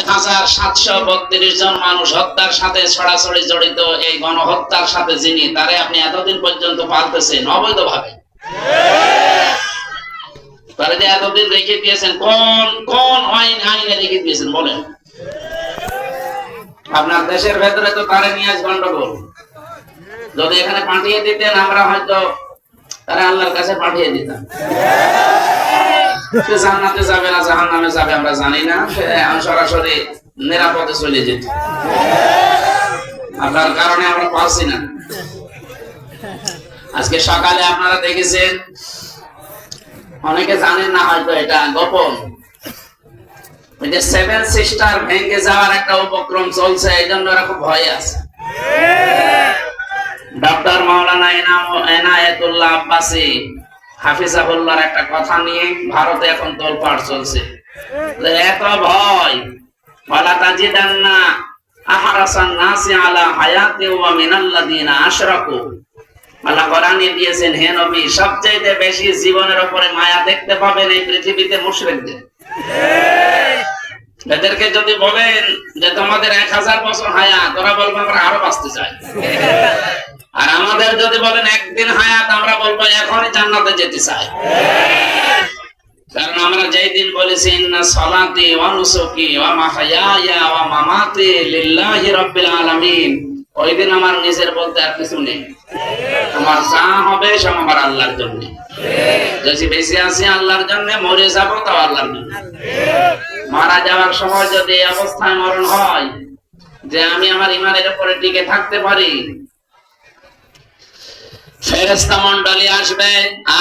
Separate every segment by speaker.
Speaker 1: 1732 জন মানুষ হত্যার সাথে ছড়াছড়ি জড়িত, এই গণহত্যার সাথে যিনি, তারে আপনি এতদিন পর্যন্ত পালতেছেন অবৈধভাবে। তারে যে এতদিন রেখে দিয়েছেন, কোন কোন আইনে রেখে দিয়েছেন বলেন? আপনার দেশের ভেতরে তো তারে নিয়ে গন্ডগোল। যদি এখানে পাঠিয়ে দিতেন, আমরা হয়তো তারা আল্লাহর কাছে পাঠিয়ে দিতাম। সে জান্নাতে যাবে না জাহান্নামে যাবে আমরা জানি না, সে সরাসরি নিরাপদে চলে যেত। আপনার কারণে আমরা পাচ্ছি না। আজকে সকালে আপনারা দেখেছেন, অনেকে জানেন না হয়তো, এটা গোপন, ওই যে 7 সিস্টার ভেঙে যাওয়ার একটা উপক্রম চলছে, এই জন্য ওরা খুব ভয়ে আছে। ডক্টর মাওলানা এনায়েতুল্লাহ আব্বাসী হাফিজাহুল্লাহর একটা কথা নিয়ে ভারতে এখন তোলপাড় চলছে। এত ভয়, ওয়ালা তাজিদান্না আহরাসান নাসি আলা হায়াতি ওয়া মিনাল্লাযিনা আশরাকু। আল্লাহ কোরআনে দিয়েছেন, হে নবী, সবচেয়ে বেশি জীবনের উপরে মায়া দেখতে পাবেন এই পৃথিবীতে মুশরিকদের। এদেরকে যদি বলেন যে তোমাদের 1000 বছর হায়াত, ওরা বলবে আমরা আরো বাঁচতে চাই। আর আমাদের যদি বলেন একদিন হায়াত, আমরা বলবো এখনই জান্নাতে যেতে চাই। কারণ আমরা যেই দিন বলেছি ইন্না সলাতি ওয়া নুসুকি ওয়া মাহইয়ায়া ওয়া মামাতি লিল্লাহি রাব্বিল আলামিন, ওই দিন আমার নিজের বলতে আর কিছু নেই। আমার যা হবে সব আমার আল্লাহর জন্য। যদি বেঁচে আছি আল্লাহর জন্য, মরে যাবো তাও আল্লাহর জন্য। মারা যাওয়ার সময় যদি এই অবস্থায় মরণ হয় যে আমি আমার ইমানের উপরে টিকে থাকতে পারি, ফেরেশতা মণ্ডলী আসবে,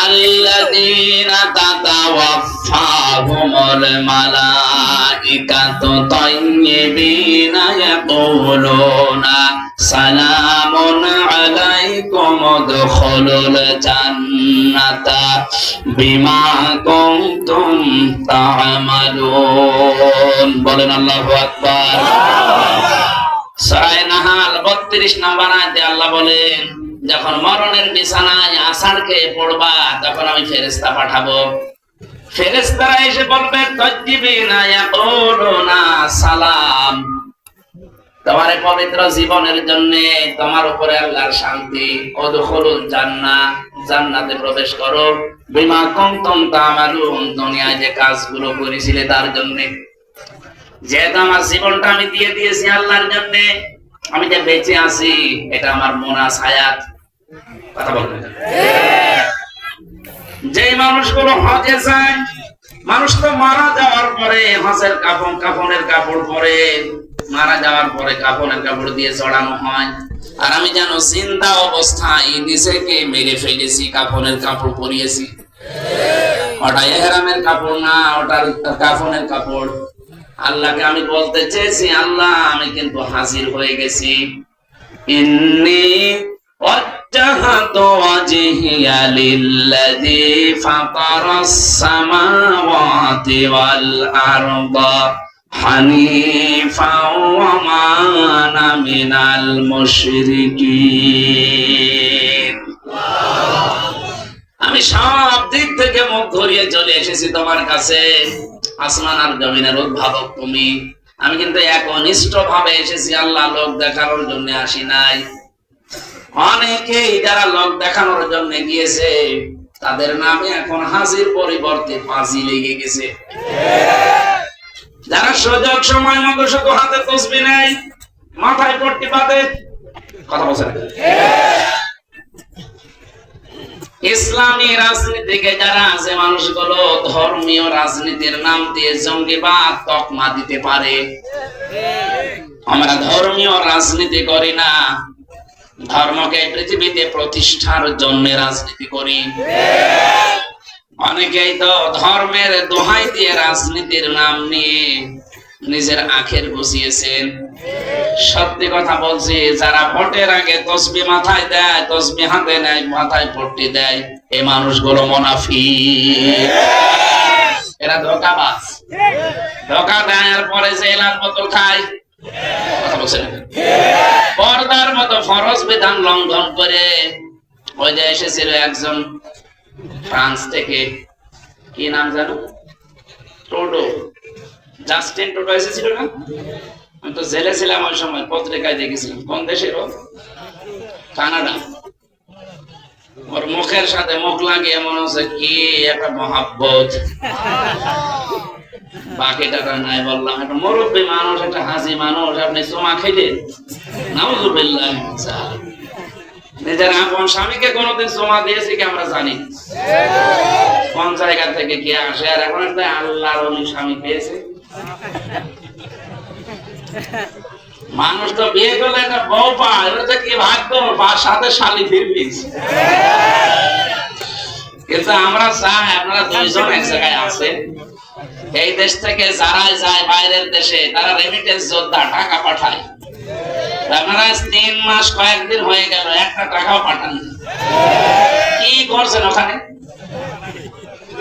Speaker 1: আল্লাযীনা তাতাওয়াফাহুমুল মালাইকাতু তাইয়্যিবিনা ইয়াকুলুনা সালামুন আলাইকুম উদখুলুল জান্নাতা বিমা কুনতুম তা'মালুন। বলেন আল্লাহু আকবার। সূরা নাহাল 32 নম্বর আয়াতে আল্লাহ বলেন, যখন মরণের বিছানায় আছাড় খেয়ে পড়বা, তখন আমি ফেরেশতা পাঠাবো। ফেরেশতারা এসে বলবে, তাজ্জিবিনা ইয়াকুলুনা সালাম, তোমার পবিত্র জীবনের জন্য তোমার উপরে আল্লাহর শান্তি। উদখুলুল জান্নাহ, জান্নাতে প্রবেশ করো। বিমা কুনতুম তা'মালুন, দুনিয়ায় যে কাজগুলো করেছিলে তার জন্য। যেহেতু আমার জীবনটা আমি দিয়ে দিয়েছি আল্লাহর জন্য, আমি যে বেঁচে আছি এটা আমার মোনাস হায়াত। কথা বলবেন? যে মানুষগুলো হজে যায়, মানুষ তো মারা যাওয়ার পরে হজের কাফনের কাপড় পরে, মারা যাওয়ার পরে কাফনের কাপড় দিয়ে চড়ানো হয়। আর আমি জানো জিন্দা অবস্থায় নিজেকে মেরে ফেলেছি, কাফনের কাপড় পরিয়েছি। ওটা ইহরামের কাপড় না, ওটা কাফনের কাপড়। আল্লাহকে আমি বলতে চেয়েছি, আল্লাহ আমি কিন্তু হাজির হয়ে গেছি। ইন্নী ওয়াজ্জাহতু ওয়াজহিয়া লিল্লাযী ফাতারাস সামাওয়াতি ওয়াল আরদা হানিফাও ওয়া মা আনা মিনাল মুশরিকিন। আমি সব দিক থেকে মুখ ঘুরিয়ে চলে এসেছি তোমার কাছে। আসমান আর জমিনের উদ্ভাবক তুমি। আমি কিন্তু একনিষ্ঠ ভাবে এসেছি আল্লাহ, লোক দেখানোর জন্য আসি নাই। অনেকেই যারা লোক দেখানোর জন্য গিয়েছে, তাদের নামে এখন হাজির পরিবর্তে ফাঁসি লেগে গেছে। যারা সুযোগ সময় মতো শুধু হাতে তসবিহ নেয়, মাথায় পট্টি বাঁধে, কথা বলছেন, ইসলামী রাজনীতিকে যারা আছে মানুষগুলো ধর্মীয় রাজনীতির নাম দিয়ে জঙ্গিবাদ তকমা দিতে পারে। আমরা ধর্মীয় রাজনীতি করি না, ধর্মকে পৃথিবীতে প্রতিষ্ঠার জন্য রাজনীতি করি। অনেকেই তো ধর্মের দোহাই দিয়ে রাজনীতির নাম নিয়ে নিজের আখের বসিয়েছেন। সত্যি কথা বলছি, যারা ভোটের আগে তসবিহ মাথায় দেয়, তসবিহ হাতে নেয়, মাথায় পট্টি দেয়, এই মানুষগুলো মুনাফিক, এরা ধোঁকাবাজ। ধোঁকা দেয় আর পরে যে এলার বোতল খায়, কথা বলছেন, পর্দার মতো ফরজ বিধান লঙ্ঘন করে। ওই যে এসেছিল একজন ফ্রান্স থেকে, কি নাম জানো, ট্রুডো, জাস্টিন টোটো এসেছিল না? আমি তো জেলে ছিলাম ওই সময়, পত্রিকায় দেখেছিলাম। কোন দেশের? কানাডা। ওর মুখের সাথে মুখ লাগিয়ে মনে হচ্ছে কি একটা মহাব্বত, বাকিটা নাই। বললাম একটা মুরব্বী মানুষ, একটা হাসি মানুষ, আপনি চুমা খেলেন? নাউযুবিল্লাহ। নিজের আপন স্বামীকে কোনোদিন চুমা দিয়েছি কি আমরা জানি? কোন জায়গা থেকে কে আসে? আর এখন একটা আল্লাহর ওলি স্বামী পেয়েছে। মানুষ তো বিয়ে করলে একটা বউ পায়, এটা তো কি ভাগ্য, সাথে শালি ফিরবি। কিন্তু আমরা চাই আপনারা দুইজন এক জায়গায় আছেন, এই দেশ থেকে যারাই যায় বাইরের দেশে তারা রেমিটেন্স যোদ্ধা, টাকা পাঠায়। আপনারা 3 মাস কয়েকদিন হয়ে গেল একটা টাকাও পাঠান, কি করছেন ওখানে?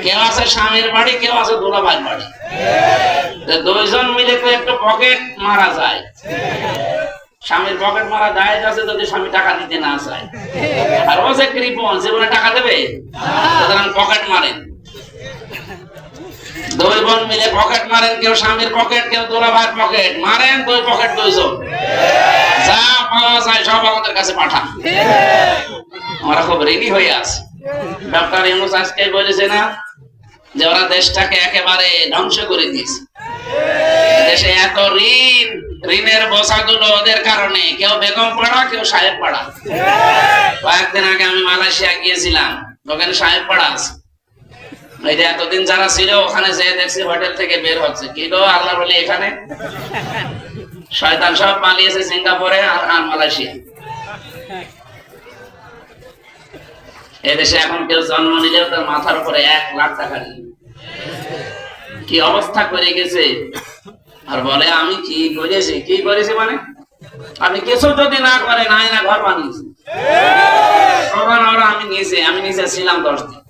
Speaker 1: কেউ আছে স্বামীর বাড়ি, কেউ আছে দুলাভাইয়ের বাড়ি, দুইজন মিলে তো একটু পকেট মারা যায়। স্বামীর পকেট মারা যায় আছে যদি স্বামী টাকা দিতে না চায়, আর ও যে কৃপণ জীবনে টাকা দেবে, সুতরাং পকেট মারেন। দুই বোন মিলে পকেট মারেন, কেউ স্বামীর পকেট, কেউ দুলাভাইয়ের পকেট মারেন, দুই পকেট দুইজন, যা পাওয়া যায় সব আমাদের কাছে পাঠান। আমরা খুব রেডি হয়ে আছি। ডক্টর ইউনূস আজকে বলেছে না যে ওরা দেশটাকে একেবারে ধ্বংস করে দিয়েছে। দেশে এত ঋণ, ঋণের বোঝাগুলো ওদের কারণে, কেউ বেগম পাড়া, কেউ সাহেব পাড়া। কয়েকদিন আগে আমি মালয়েশিয়া গিয়েছিলাম, ওখানে সাহেব পাড়া আছে। এই যে এতদিন যারা ছিল ওখানে যেয়ে দেখছি হোটেল থেকে বের হচ্ছে, কি গো আল্লাহ বলি এখানে শয়তান সব পালিয়েছে সিঙ্গাপুরে আর মালয়েশিয়া। এদেশে এখন কেউ জন্ম নিলেও তার মাথার উপরে 1 লাখ টাকা নিয়ে কি অবস্থা করে গেছে। আর বলে আমি কি করেছি, কি করেছি মানে আপনি কিছু যদি না করেন, আয়না ঘর বানিয়েছি, আমি নিচে ছিলাম 10 দিন।